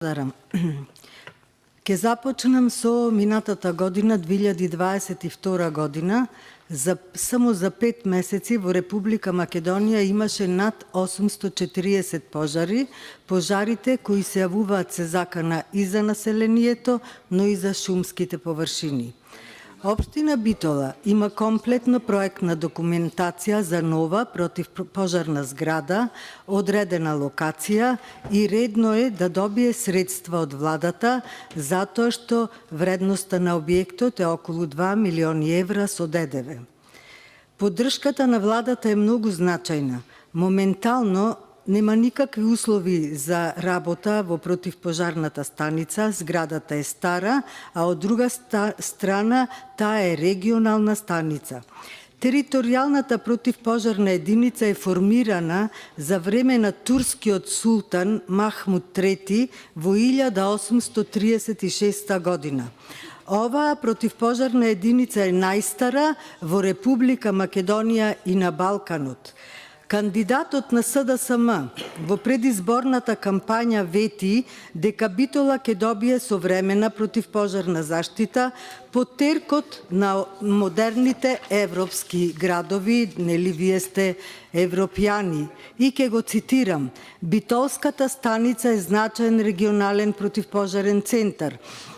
Благодарам. Ке започнам со минатата година, 2022 година. Само за 5 месеци во Република Македонија имаше над 840 пожари. Пожарите кои се јавуваат се закана и за населението, но и за шумските површини. Општина Битола има комплетна проектна документација за нова противпожарна зграда, одредена локација и редно е да добие средства од владата, затоа што вредноста на објектот е околу 2 милиони евра со ДДВ. Поддршката на владата е многу значајна. Моментално нема никакви услови за работа во противпожарната станица, зградата е стара, а од друга страна таа е регионална станица. Територијалната противпожарна единица е формирана за време на турскиот султан Махмуд III во 1836 година. Оваа противпожарна единица е најстара во Република Македонија и на Балканот. Кандидатот на СДСМ во предизборната кампања вети дека Битола ќе добие современа противпожарна заштита по теркот на модерните европски градови, нели вие сте европјани, и ќе го цитирам: Битолската станица е значаен регионален противпожарен центар.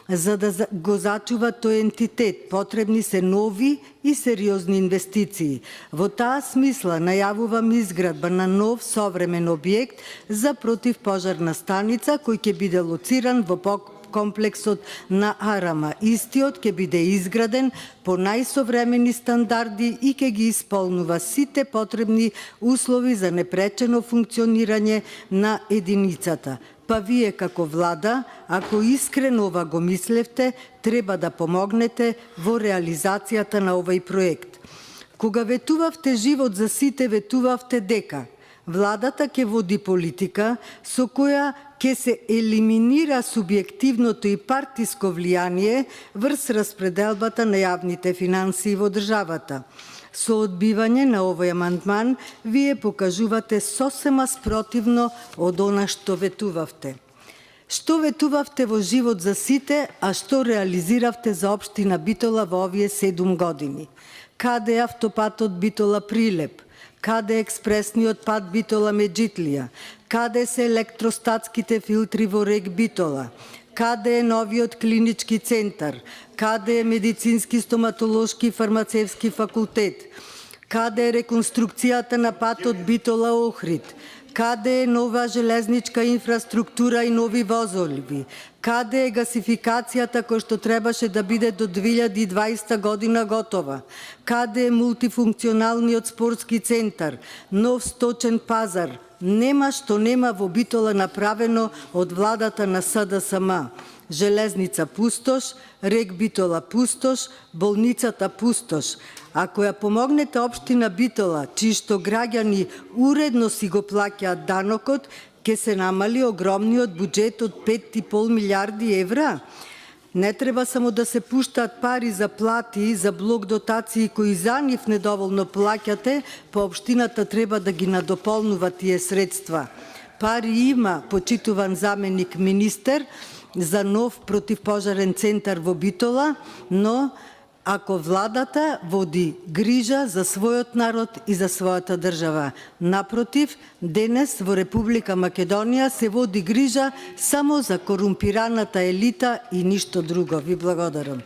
За да го зачува тој ентитет, потребни се нови и сериозни инвестиции. Во таа смисла најавувам изградба на нов современ објект за противпожарна станица кој ќе биде лоциран во комплексот на Арама. Истиот ќе биде изграден по најсовремени стандарди и ќе ги исполнува сите потребни услови за непречено функционирање на единицата. Па вие како влада, ако искрено ова го мислевте, треба да помогнете во реализацијата на овој проект. Кога ветувавте живот за сите, ветувавте дека владата ќе води политика со која ќе се елиминира субјективното и партиско влијание врз распределбата на јавните финансии во државата. Со одбивање на овој амандман, вие покажувате сосема спротивно од она што ветувавте. Што ветувавте во живот за сите, а што реализиравте за општина Битола во овие 7 години? Каде е автопатот Битола-Прилеп? Каде е експресниот пат Битола-Меджитлија? Каде се електростатските филтри во рек Битола? Каде е новиот клинички центар? Каде е медицински, стоматолошки и фармацевски факултет? Каде е реконструкцијата на патот Битола-Охрид? Каде е нова железничка инфраструктура и нови возови? Каде е гасификацијата која што требаше да биде до 2020 година готова? Каде е мултифункционалниот спортски центар, нов сточен пазар? Нема што нема во Битола направено од владата на СДСМ. Железница пустош, рек Битола пустош, болницата пустош. Ако ја помогнете општина Битола, чии што граѓани уредно си го плаќаат данокот, ќе се намали огромниот буџет од 5,5 милиарди евра. Не треба само да се пуштаат пари за плати, за блок дотации кои за нив недоволно плаќате, по општината треба да ги надополнува тие средства. Пари има, почитуван заменик министер, за нов противпожарен центар во Битола, но ако владата води грижа за својот народ и за својата држава. Напротив, денес во Република Македонија се води грижа само за корумпираната елита и ништо друго. Ви благодарам.